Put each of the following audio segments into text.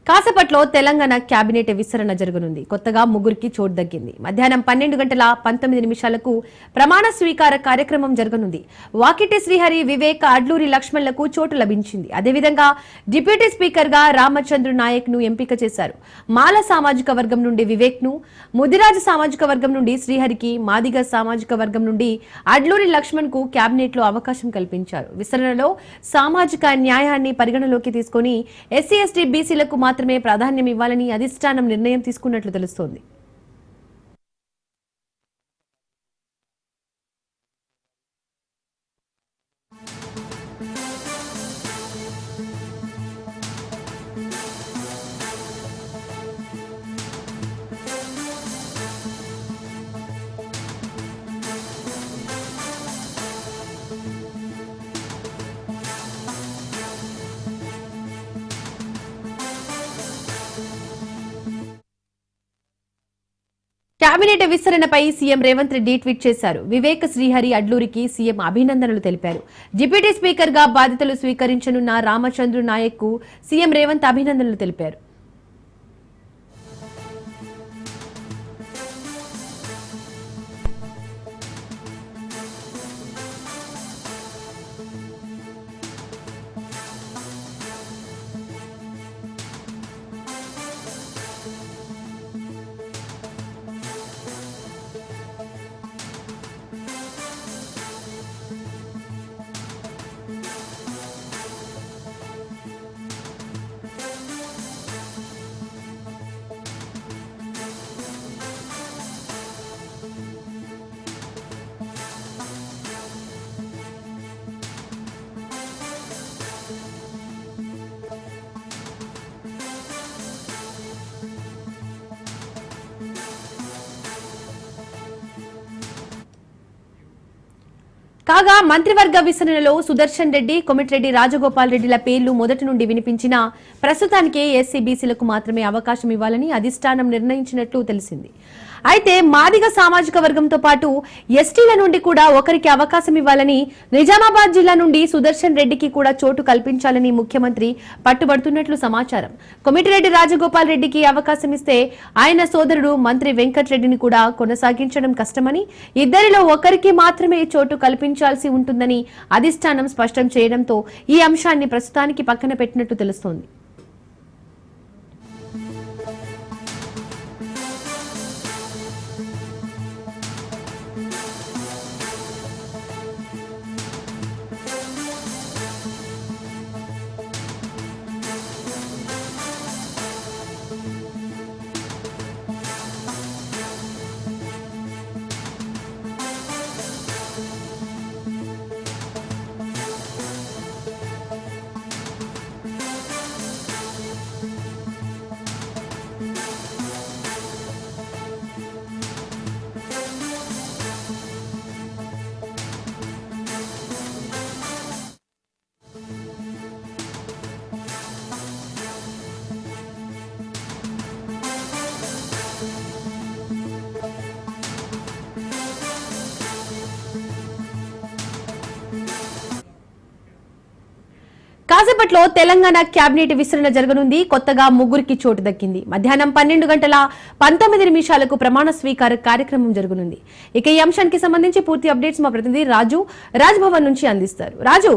కాసేపట్లో తెలంగాణ కేబినెట్ విస్తరణ జరగనుంది. కొత్తగా ముగ్గురికి చోటు దక్కింది. మధ్యాహ్నం 12:19 ప్రమాణ స్వీకార కార్యక్రమం జరగనుంది. వాకిటి శ్రీహరి, వివేక్, అడ్లూరి లక్ష్మణ్లకు చోటు లభించింది. అదేవిధంగా డిప్యూటీ స్పీకర్ గా రామచంద్ర నాయక్ ను ఎంపిక చేశారు. మాల సామాజిక వర్గం నుండి వివేక్ ను, ముదిరాజు సామాజిక వర్గం నుండి శ్రీహరికి, మాదిగ సామాజిక వర్గం నుండి అడ్లూరి లక్ష్మణ్ కు కేబినెట్ లో అవకాశం కల్పించారు. విస్తరణలో సామాజిక న్యాయాన్ని పరిగణలోకి తీసుకుని ఎస్సీ ఎస్టీ బీసీలకు మాత్రమే ప్రాధాన్యం ఇవ్వాలని అధిష్టానం నిర్ణయం తీసుకున్నట్లు తెలుస్తోంది. కేబినెట్ విస్తరణపై సీఎం రేవంత్ రెడ్డి ట్వీట్ చేశారు. వివేక్, శ్రీహరి, అడ్లూరికి సీఎం అభినందనలు తెలిపారు. డిప్యూటీ స్పీకర్ గా బాధ్యతలు స్వీకరించనున్న రామచంద్ర నాయక్ కు సీఎం రేవంత్ అభినందనలు తెలిపారు. కాగా మంత్రివర్గ విస్తరణలో సుదర్శన్ రెడ్డి, కొమిటిరెడ్డి రాజగోపాల్ రెడ్డిల పేర్లు మొదటి నుండి వినిపించినా ప్రస్తుతానికి ఎస్సీ బీసీలకు మాత్రమే అవకాశం ఇవ్వాలని అధిష్టానం నిర్ణయించినట్లు తెలిసింది. అయితే మాదిగ సామాజిక వర్గంతో పాటు ఎస్టీల నుండి కూడా ఒకరికి అవకాశం ఇవ్వాలని, నిజామాబాద్ జిల్లా నుండి సుదర్శన్ రెడ్డికి కూడా చోటు కల్పించాలని ముఖ్యమంత్రి పట్టుబడుతున్నట్లు సమాచారం. కొమిటిరెడ్డి రాజగోపాల్ రెడ్డికి అవకాశం ఇస్తే ఆయన సోదరుడు మంత్రి వెంకటరెడ్డిని కూడా కొనసాగించడం కష్టమని, ఇద్దరిలో ఒకరికి మాత్రమే చోటు కల్పించాల్సి ఉంటుందని అధిష్టానం స్పష్టం చేయడంతో ఈ అంశాన్ని ప్రస్తుతానికి పక్కన పెట్టినట్టు తెలుస్తోంది. కాసేపట్లో తెలంగాణ కేబినెట్ విస్తరణ జరగనుంది. కొత్తగా ముగ్గురికి చోటు దక్కింది. మధ్యాహ్నం 12:19 ప్రమాణ స్వీకార కార్యక్రమం జరగనుంది. ఇక ఈ అంశానికి సంబంధించి పూర్తి అప్డేట్స్ మా ప్రతినిధి రాజ్ భవన్ నుంచి అందిస్తారు. రాజు,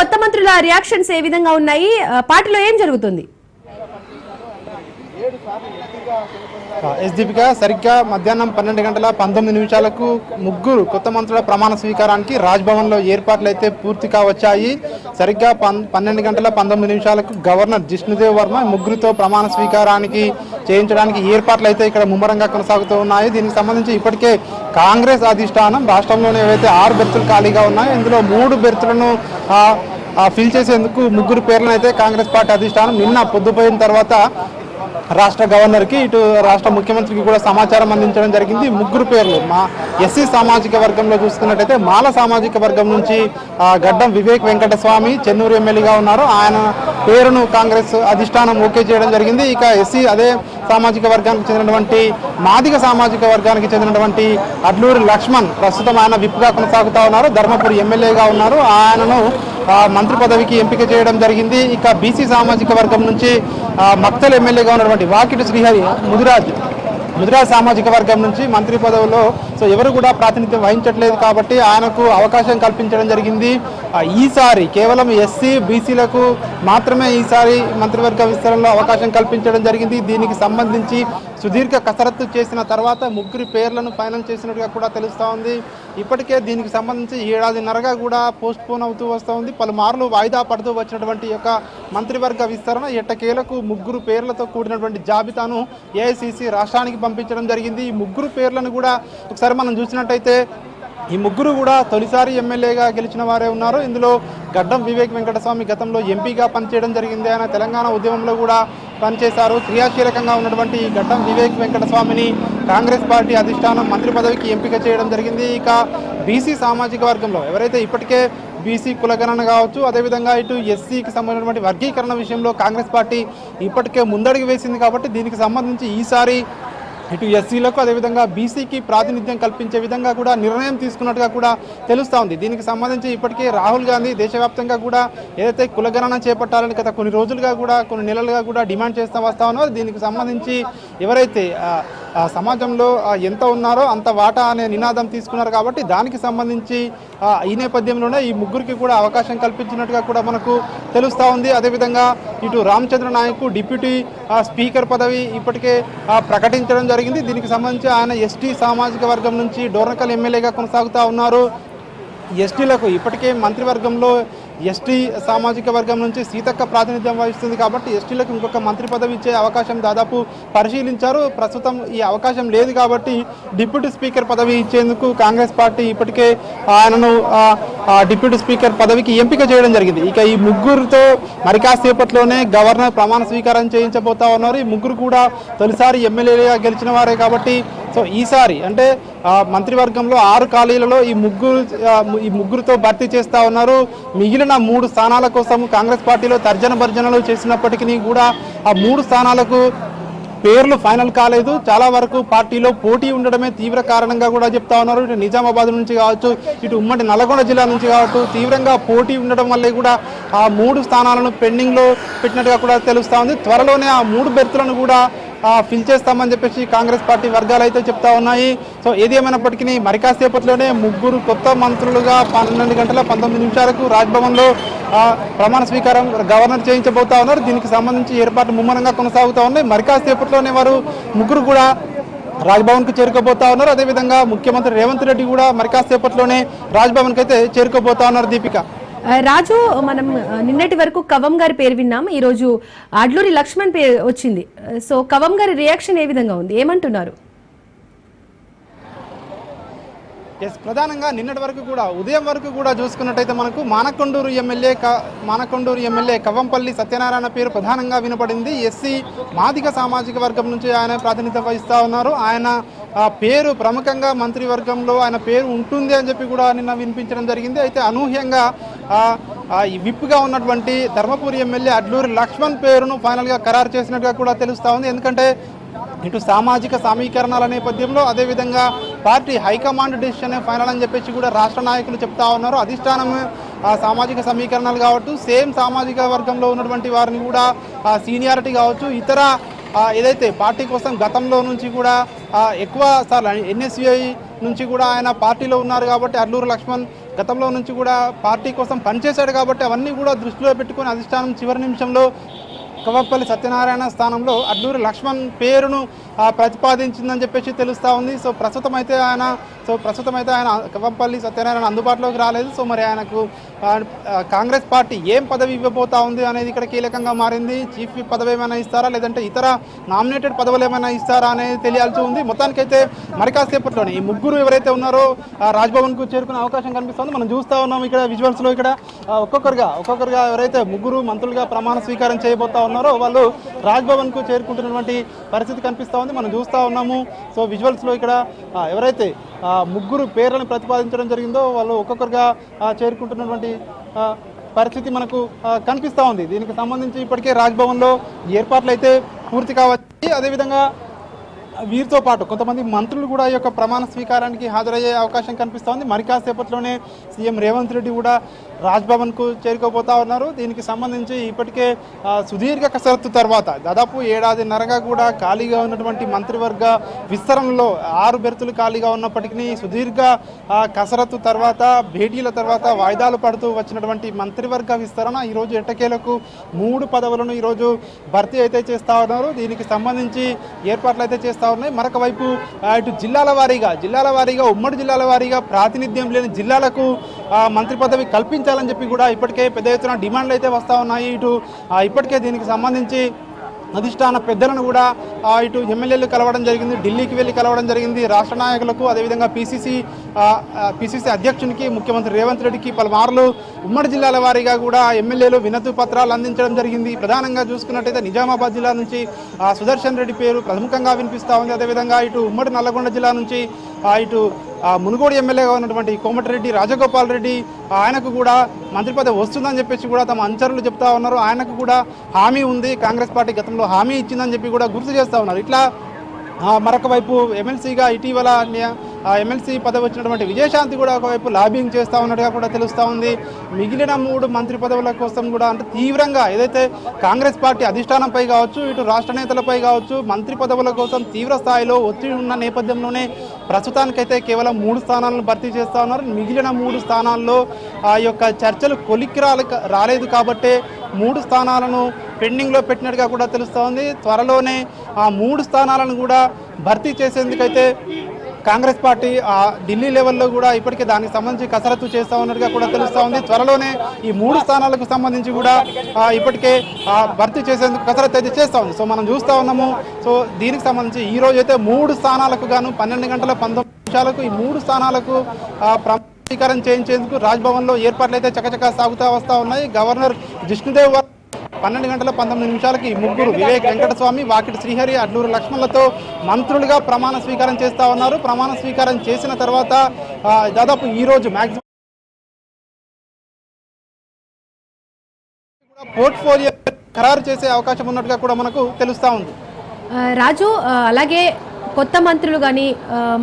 కొత్త మంత్రుల రియాక్షన్స్ ఏ విధంగా ఉన్నాయి? పార్టీలో ఏం జరుగుతుంది? దీపిక, సరిగ్గా మధ్యాహ్నం 12:19 ముగ్గురు కొత్త మంత్రుల ప్రమాణ స్వీకారానికి రాజ్భవన్ లో ఏర్పాట్లు అయితే పూర్తిగా వచ్చాయి. సరిగ్గా 12:19 గవర్నర్ జిష్ణుదేవ్ వర్మ ముగ్గురితో ప్రమాణ స్వీకారానికి చేయించడానికి ఏర్పాట్లు అయితే ఇక్కడ ముమ్మరంగా కొనసాగుతూ ఉన్నాయి. దీనికి సంబంధించి ఇప్పటికే కాంగ్రెస్ అధిష్టానం రాష్ట్రంలోనే ఏవైతే 6 బెర్తులు ఖాళీగా ఉన్నాయో ఇందులో 3 బెర్తులను ఫిల్ చేసేందుకు 3 పేర్లను అయితే కాంగ్రెస్ పార్టీ అధిష్టానం నిన్న పొద్దుపోయిన తర్వాత రాష్ట్ర గవర్నర్కి ఇటు రాష్ట్ర ముఖ్యమంత్రికి కూడా సమాచారం అందించడం జరిగింది. 3 పేర్లు మా ఎస్సీ సామాజిక వర్గంలో చూసుకున్నట్టయితే మాల సామాజిక వర్గం నుంచి గడ్డం వివేక్ వెంకటస్వామి చెన్నూరు ఎమ్మెల్యేగా ఉన్నారు. ఆయన పేరును కాంగ్రెస్ అధిష్టానం ఓకే చేయడం జరిగింది. ఇక ఎస్సీ అదే సామాజిక వర్గానికి చెందినటువంటి మాదిగ సామాజిక వర్గానికి చెందినటువంటి అడ్లూరి లక్ష్మణ్ ప్రస్తుతం ఆయన విప్గా కొనసాగుతూ ఉన్నారు. ధర్మపురి ఎమ్మెల్యేగా ఉన్నారు. ఆయనను మంత్రి పదవికి ఎంపిక చేయడం జరిగింది. ఇక బీసీ సామాజిక వర్గం నుంచి మక్తల్ ఎమ్మెల్యేగా ఉన్నటువంటి వాకిటి శ్రీహరి ముదిరాజ్ సామాజిక వర్గం నుంచి మంత్రి పదవిలో ఎవరు కూడా ప్రాతినిధ్యం వహించట్లేదు కాబట్టి ఆయనకు అవకాశం కల్పించడం జరిగింది. ఈసారి కేవలం ఎస్సీ బీసీలకు మాత్రమే ఈసారి మంత్రివర్గ విస్తరణలో అవకాశం కల్పించడం జరిగింది. దీనికి సంబంధించి సుదీర్ఘ కసరత్తు చేసిన తర్వాత 3 పేర్లను ఫైనల్ చేసినట్టుగా కూడా తెలుస్తూ ఉంది. ఇప్పటికే దీనికి సంబంధించి ఏడాదిన్నరగా కూడా పోస్ట్ పోన్ అవుతూ వస్తూ ఉంది. పలుమార్లు వాయిదా పడుతూ వచ్చినటువంటి యొక్క మంత్రివర్గ విస్తరణ ఎట్టకేలకు 3 పేర్లతో కూడినటువంటి జాబితాను ఏఐసిసి రాష్ట్రానికి పంపించడం జరిగింది. ఈ 3 పేర్లను కూడా ఒకసారి మనం చూసినట్టయితే ఈ 3 కూడా తొలిసారి ఎమ్మెల్యేగా గెలిచిన వారే ఉన్నారు. ఇందులో గడ్డం వివేక్ వెంకటస్వామి గతంలో ఎంపీగా పనిచేయడం జరిగింది. ఆయన తెలంగాణ ఉద్యమంలో కూడా పనిచేశారు. క్రియాశీలకంగా ఉన్నటువంటి గడ్డం వివేక్ వెంకటస్వామిని కాంగ్రెస్ పార్టీ అధిష్టానం మంత్రి పదవికి ఎంపిక చేయడం జరిగింది. ఇక బీసీ సామాజిక వర్గంలో ఎవరైతే ఇప్పటికే బీసీ కులగణన కావచ్చు, అదేవిధంగా ఇటు ఎస్సీకి సంబంధించినటువంటి వర్గీకరణ విషయంలో కాంగ్రెస్ పార్టీ ఇప్పటికే ముందడుగు వేసింది కాబట్టి దీనికి సంబంధించి ఈసారి ఇటు ఎస్సీలకు అదేవిధంగా బీసీకి ప్రాతినిధ్యం కల్పించే విధంగా కూడా నిర్ణయం తీసుకున్నట్టుగా కూడా తెలుస్తూ ఉంది. దీనికి సంబంధించి ఇప్పటికే రాహుల్ గాంధీ దేశవ్యాప్తంగా కూడా ఏదైతే కులగణన చేపట్టాలని గత కొన్ని రోజులుగా కూడా కొన్ని నెలలుగా కూడా డిమాండ్ చేస్తూ వస్తూ ఉన్నారో దీనికి సంబంధించి ఎవరైతే సమాజంలో ఎంత ఉన్నారో అంత వాటా అనే నినాదం తీసుకున్నారు కాబట్టి దానికి సంబంధించి ఈ నేపథ్యంలోనే ఈ 3కి కూడా అవకాశం కల్పించినట్టుగా కూడా మనకు తెలుస్తూ ఉంది. అదేవిధంగా ఇటు రామచంద్ర నాయక్ డిప్యూటీ స్పీకర్ పదవి ఇప్పటికే ప్రకటించడం జరిగింది. దీనికి సంబంధించి ఆయన ఎస్టీ సామాజిక వర్గం నుంచి డోర్నకల్ ఎమ్మెల్యేగా కొనసాగుతూ ఉన్నారు. ఎస్టీలకు ఇప్పటికే మంత్రివర్గంలో ఎస్టీ సామాజిక వర్గం నుంచి సీతక్క ప్రాతినిధ్యం వహిస్తుంది కాబట్టి ఎస్టీలకు ఇంకొక మంత్రి పదవి ఇచ్చే అవకాశం దాదాపు పరిశీలించారు. ప్రస్తుతం ఈ అవకాశం లేదు కాబట్టి డిప్యూటీ స్పీకర్ పదవి ఇచ్చేందుకు కాంగ్రెస్ పార్టీ ఇప్పటికే ఆయనను డిప్యూటీ స్పీకర్ పదవికి ఎంపిక చేయడం జరిగింది. ఇక ఈ 3తో మరి కాసేపట్లోనే గవర్నర్ ప్రమాణ స్వీకారం చేయించబోతా ఉన్నారు. ఈ 3 కూడా తొలిసారి ఎమ్మెల్యేగా గెలిచిన వారే కాబట్టి ఈసారి అంటే మంత్రివర్గంలో 6 ఖాళీలలో ఈ 3తో భర్తీ చేస్తూ ఉన్నారు. మిగిలిన 3 స్థానాల కోసం కాంగ్రెస్ పార్టీలో తర్జన భర్జనలు చేసినప్పటికీ కూడా ఆ 3 స్థానాలకు పేర్లు ఫైనల్ కాలేదు. చాలా వరకు పార్టీలో పోటీ ఉండడమే తీవ్ర కారణంగా కూడా చెప్తా ఉన్నారు. ఇటు నిజామాబాద్ నుంచి కావచ్చు, ఇటు ఉమ్మడి నల్గొండ జిల్లా నుంచి కావచ్చు తీవ్రంగా పోటీ ఉండడం వల్లే కూడా ఆ 3 స్థానాలను పెండింగ్లో పెట్టినట్టుగా కూడా తెలుస్తూ ఉంది. త్వరలోనే ఆ 3 బెర్తులను కూడా ఫిల్ చేస్తామని చెప్పేసి కాంగ్రెస్ పార్టీ వర్గాలు అయితే చెప్తా ఉన్నాయి. ఏది ఏమైనప్పటికీ మరి కాసేపట్లోనే 3 కొత్త మంత్రులుగా 12 గంటల 19 నిమిషాలకు రాజ్భవన్లో ప్రమాణ స్వీకారం గవర్నర్ చేయించబోతా ఉన్నారు. దీనికి సంబంధించి ఏర్పాట్లు ముమ్మరంగా కొనసాగుతూ ఉన్నాయి. మరి కాసేపట్లోనే వారు 3 కూడా రాజ్భవన్కు చేరుకోబోతా ఉన్నారు. అదేవిధంగా ముఖ్యమంత్రి రేవంత్ రెడ్డి కూడా మరి కాసేపట్లోనే రాజ్భవన్కి అయితే చేరుకోబోతా ఉన్నారు. దీపిక రాజు, మనం నిన్నటి వరకు కవం గారి పేరు విన్నాం. ఈ రోజు అడ్లూరి లక్ష్మణ్ పేరు వచ్చింది. సో కవం గారి రియాక్షన్ ఏ విధంగా ఉంది, ఏమంటున్నారు? ప్రధానంగా నిన్నటి వరకు కూడా ఉదయం వరకు కూడా చూసుకున్నట్టయితే మనకు మానకొండూరు ఎమ్మెల్యే కవంపల్లి సత్యనారాయణ పేరు ప్రధానంగా వినపడింది. ఎస్సీ మాదిగ సామాజిక వర్గం నుంచి ఆయన ప్రాతినిధ్యం వహిస్తూ ఉన్నారు. ఆయన పేరు ప్రముఖంగా మంత్రివర్గంలో ఆయన పేరు ఉంటుంది అని చెప్పి కూడా నిన్న వినిపించడం జరిగింది. అయితే అనూహ్యంగా విప్గా ఉన్నటువంటి ధర్మపురి ఎమ్మెల్యే అడ్లూరి లక్ష్మణ్ పేరును ఫైనల్గా ఖరారు చేసినట్టుగా కూడా తెలుస్తూ ఉంది. ఎందుకంటే ఇటు సామాజిక సమీకరణాల నేపథ్యంలో అదేవిధంగా పార్టీ హైకమాండ్ డెసిషన్ ఫైనల్ అని చెప్పేసి కూడా రాష్ట్ర నాయకులు చెప్తా ఉన్నారు. అధిష్టానం సామాజిక సమీకరణాలు కావచ్చు, సేమ్ సామాజిక వర్గంలో ఉన్నటువంటి వారిని కూడా సీనియారిటీ కావచ్చు, ఇతర ఏదైతే పార్టీ కోసం గతంలో నుంచి కూడా ఎక్కువ సార్లు ఎన్ఎస్యుఐ నుంచి కూడా ఆయన పార్టీలో ఉన్నారు కాబట్టి అడ్లూరు లక్ష్మణ్ గతంలో నుంచి కూడా పార్టీ కోసం పనిచేశాడు కాబట్టి అవన్నీ కూడా దృష్టిలో పెట్టుకుని అధిష్టానం చివరి నిమిషంలో కవంపల్లి సత్యనారాయణ స్థానంలో అడ్లూరి లక్ష్మణ్ పేరును ప్రతిపాదించిందని చెప్పేసి తెలుస్తూ ఉంది. సో ప్రస్తుతం అయితే ఆయన కవంపల్లి సత్యనారాయణ అందుబాటులోకి రాలేదు. సో మరి ఆయనకు కాంగ్రెస్ పార్టీ ఏం పదవి ఇవ్వబోతా ఉంది అనేది ఇక్కడ కీలకంగా మారింది. చీఫ్ విప్ పదవి ఏమైనా ఇస్తారా, లేదంటే ఇతర నామినేటెడ్ పదవులు ఏమైనా ఇస్తారా అనేది తెలియాల్సి ఉంది. మొత్తానికైతే మరి కాసేపట్లోనే ఈ ముగ్గురు ఎవరైతే ఉన్నారో రాజ్భవన్కు చేరుకునే అవకాశం కనిపిస్తుంది. మనం చూస్తూ ఉన్నాం ఇక్కడ విజువల్స్లో. ఇక్కడ ఒక్కొక్కరుగా ఎవరైతే ముగ్గురు మంత్రులుగా ప్రమాణ స్వీకారం చేయబోతా ఉన్నారో వాళ్ళు రాజ్భవన్కు చేరుకుంటున్నటువంటి పరిస్థితి కనిపిస్తూ ఉంది. మనం చూస్తూ ఉన్నాము. సో విజువల్స్లో ఇక్కడ ఎవరైతే ముగ్గురు పేర్లను ప్రతిపాదించడం జరిగిందో వాళ్ళు ఒక్కొక్కరుగా చేరుకుంటున్నటువంటి పరిస్థితి మనకు కనిపిస్తూ ఉంది. దీనికి సంబంధించి ఇప్పటికే రాజ్భవన్లో ఏర్పాట్లు అయితే పూర్తి కావచ్చు. అదేవిధంగా వీరితో పాటు కొంతమంది మంత్రులు కూడా ఈ యొక్క ప్రమాణ స్వీకారానికి హాజరయ్యే అవకాశం కనిపిస్తోంది. మరి కాసేపట్లోనే సీఎం రేవంత్ రెడ్డి కూడా రాజ్భవన్కు చేరుకోబోతా ఉన్నారు. దీనికి సంబంధించి ఇప్పటికే సుదీర్ఘ కసరత్తు తర్వాత దాదాపు ఏడాదిన్నరగా కూడా ఖాళీగా ఉన్నటువంటి మంత్రివర్గ విస్తరణలో 6 బెర్తులు ఖాళీగా ఉన్నప్పటికీ సుదీర్ఘ కసరత్తు తర్వాత భేటీల తర్వాత వాయిదాలు పడుతూ వచ్చినటువంటి మంత్రివర్గ విస్తరణ ఈరోజు ఎట్టకేలకు 3 పదవులను ఈరోజు భర్తీ అయితే చేస్తూ ఉన్నారు. దీనికి సంబంధించి ఏర్పాట్లు అయితే చేస్తూ ఉన్నాయి. మరొక వైపు ఇటు జిల్లాల వారీగా ఉమ్మడి జిల్లాల వారీగా ప్రాతినిధ్యం లేని జిల్లాలకు మంత్రి పదవి కల్పించాలని చెప్పి కూడా ఇప్పటికే పెద్ద ఎత్తున డిమాండ్లు అయితే వస్తూ ఉన్నాయి. ఇటు ఇప్పటికే దీనికి సంబంధించి అధిష్టాన పెద్దలను కూడా ఇటు ఎమ్మెల్యేలు కలవడం జరిగింది, ఢిల్లీకి వెళ్ళి కలవడం జరిగింది. రాష్ట్ర నాయకులకు అదేవిధంగా పిసిసి అధ్యక్షునికి ముఖ్యమంత్రి రేవంత్ రెడ్డికి పలుమార్లు ఉమ్మడి జిల్లాల వారీగా కూడా ఎమ్మెల్యేలు వినతి పత్రాలు అందించడం జరిగింది. ప్రధానంగా చూసుకున్నట్టయితే నిజామాబాద్ జిల్లా నుంచి సుదర్శన్ రెడ్డి పేరు ప్రముఖంగా వినిపిస్తూ ఉంది. అదేవిధంగా ఇటు ఉమ్మడి నల్లగొండ జిల్లా నుంచి ఇటు మునుగోడు ఎమ్మెల్యేగా ఉన్నటువంటి కోమటిరెడ్డి రాజగోపాల్ రెడ్డి ఆయనకు కూడా మంత్రి పదవి వస్తుందని చెప్పేసి కూడా తమ అనుచరులు చెప్తా ఉన్నారు. ఆయనకు కూడా హామీ ఉంది, కాంగ్రెస్ పార్టీ గతంలో హామీ ఇచ్చిందని చెప్పి కూడా గుర్తు చేస్తూ ఉన్నారు. ఇట్లా మరొక వైపు ఎమ్మెల్సీగా ఇటీవల ఎమ్మెల్సీ పదవి వచ్చినటువంటి విజయశాంతి కూడా ఒకవైపు లాబింగ్ చేస్తూ ఉన్నట్టుగా కూడా తెలుస్తూ ఉంది. మిగిలిన 3 మంత్రి పదవుల కోసం కూడా అంటే తీవ్రంగా ఏదైతే కాంగ్రెస్ పార్టీ అధిష్టానంపై కావచ్చు, ఇటు రాష్ట్ర నేతలపై కావచ్చు మంత్రి పదవుల కోసం తీవ్ర స్థాయిలో ఒత్తిడి ఉన్న నేపథ్యంలోనే ప్రస్తుతానికైతే కేవలం 3 స్థానాలను భర్తీ చేస్తూ ఉన్నారు. మిగిలిన 3 స్థానాల్లో ఆ యొక్క చర్చలు కొలిక్కి రాలేదు కాబట్టే 3 స్థానాలను పెండింగ్లో పెట్టినట్టుగా కూడా తెలుస్తూ ఉంది. త్వరలోనే ఆ 3 స్థానాలను కూడా భర్తీ చేసేందుకైతే కాంగ్రెస్ పార్టీ ఢిల్లీ లెవెల్లో కూడా ఇప్పటికే దానికి సంబంధించి కసరత్తు చేస్తూ ఉన్నట్టుగా కూడా తెలుస్తూ ఉంది. త్వరలోనే ఈ 3 స్థానాలకు సంబంధించి కూడా ఇప్పటికే భర్తీ చేసేందుకు కసరత్తు అయితే చేస్తూ ఉంది. సో మనం చూస్తూ ఉన్నాము. సో దీనికి సంబంధించి ఈ రోజు అయితే 3 స్థానాలకు గాను 12:19 ఈ 3 స్థానాలకు స్వీకారం చేయించేందుకు రాజ్భవన్లో ఏర్పాట్లు అయితే చకచకా సాగుతూ వస్తూ ఉన్నాయి. గవర్నర్ జిష్ణుదేవ్ 12:19 ముగ్గురు వివేక్ వెంకటస్వామి, వాకిటి శ్రీహరి, అడ్లూరు లక్ష్మణులతో మంత్రులుగా ప్రమాణ స్వీకారం చేస్తా ఉన్నారు. ప్రమాణ స్వీకారం చేసిన తర్వాత దాదాపు ఈ రోజు మ్యాక్సిమం పోర్ట్ఫోలియో ఖరారు చేసే అవకాశం ఉన్నట్టుగా కూడా మనకు తెలుస్తా ఉంది. రాజు, అలాగే కొత్త మంత్రులు కానీ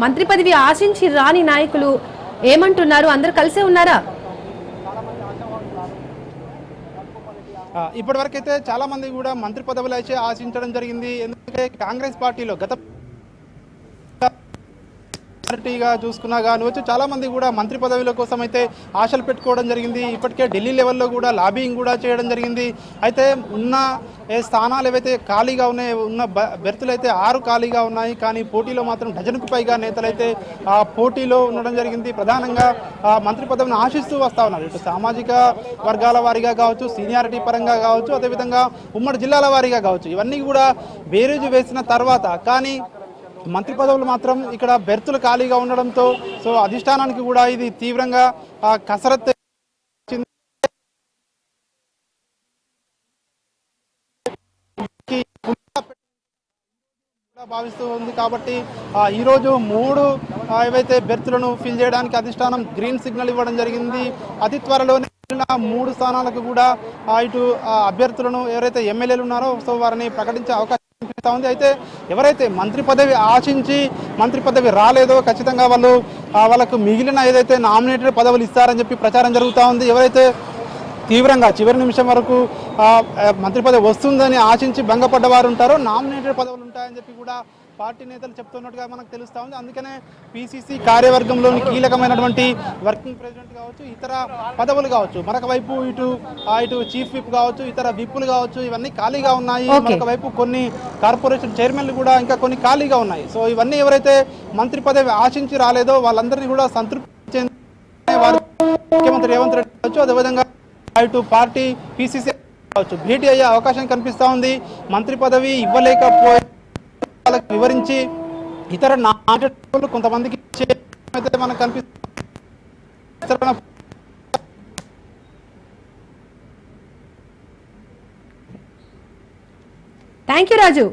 మంత్రి పదవి ఆశించి రాని నాయకులు ఏమంటున్నారు? అందరూ కలిసే ఉన్నారా? ఇప్పటివరకు అయితే చాలా మంది కూడా మంత్రి పదవులు అయితే ఆశించడం జరిగింది. ఎందుకంటే కాంగ్రెస్ పార్టీలో గత గా చూసుకున్నా కానివచ్చు చాలా మంది కూడా మంత్రి పదవుల కోసం అయితే ఆశలు పెట్టుకోవడం జరిగింది. ఇప్పటికే ఢిల్లీ లెవెల్లో కూడా లాబింగ్ కూడా చేయడం జరిగింది. అయితే ఉన్న స్థానాలు ఏవైతే ఖాళీగా ఉన్నాయో ఉన్న బెర్తులు అయితే 6 ఖాళీగా ఉన్నాయి. కానీ పోటీలో మాత్రం డజన్కు పైగా నేతలైతే పోటీలో ఉండడం జరిగింది. ప్రధానంగా మంత్రి పదవిని ఆశిస్తూ వస్తూ ఉన్నారు. ఇటు సామాజిక వర్గాల వారీగా కావచ్చు, సీనియారిటీ పరంగా కావచ్చు, అదేవిధంగా ఉమ్మడి జిల్లాల వారీగా కావచ్చు, ఇవన్నీ కూడా బేరీజు వేసిన తర్వాత కానీ మంత్రి పదవులు మాత్రం ఇక్కడ బెర్తులు ఖాళీగా ఉండడంతో సో అధిష్టానానికి కూడా ఇది తీవ్రంగా కసరత్తు భావిస్తూ ఉంది. కాబట్టి ఈరోజు 3 ఏవైతే బెర్తులను ఫిల్ చేయడానికి అధిష్టానం గ్రీన్ సిగ్నల్ ఇవ్వడం జరిగింది. అతి త్వరలోనే 3 స్థానాలకు కూడా ఇటు అభ్యర్థులను ఎవరైతే ఎమ్మెల్యేలు ఉన్నారో సో వారిని ప్రకటించే అవకాశం ఉంది. అయితే ఎవరైతే మంత్రి పదవి ఆశించి మంత్రి పదవి రాలేదో ఖచ్చితంగా వాళ్ళకు మిగిలిన ఏదైతే నామినేటెడ్ పదవులు ఇస్తారని చెప్పి ప్రచారం జరుగుతూ ఉంది. ఎవరైతే తీవ్రంగా చివరి నిమిషం వరకు మంత్రి పదవి వస్తుందని ఆశించి భంగపడ్డ వారు ఉంటారో నామినేటెడ్ పదవులు ఉంటాయని చెప్పి కూడా పార్టీ నేతలు చెప్తున్నట్టుగా మనకు తెలుస్తా ఉంది. అందుకనే పిసిసి కార్యవర్గంలోని కీలకమైనటువంటి వర్కింగ్ ప్రెసిడెంట్ కావచ్చు, ఇతర పదవులు కావచ్చు, మరొక వైపు ఇటు చీఫ్ విప్ కావచ్చు, ఇతర విప్పులు కావచ్చు, ఇవన్నీ ఖాళీగా ఉన్నాయి. మరొక వైపు కొన్ని కార్పొరేషన్ చైర్మన్లు కూడా ఇంకా కొన్ని ఖాళీగా ఉన్నాయి. సో ఇవన్నీ ఎవరైతే మంత్రి పదవి ఆశించి రాలేదో వాళ్ళందరినీ కూడా సంతృప్తి వారు ముఖ్యమంత్రి రేవంత్ రెడ్డి కావచ్చు, అదేవిధంగా ఇటు పార్టీ పిసిసి కావచ్చు భేటీ అయ్యే అవకాశం కనిపిస్తా ఉంది. మంత్రి పదవి ఇవ్వలేకపోయే వాళ్ళకి వివరించి ఇతర నాయకులు కొంతమందికి మనకు కనిపిస్తుంది. Thank you Raju.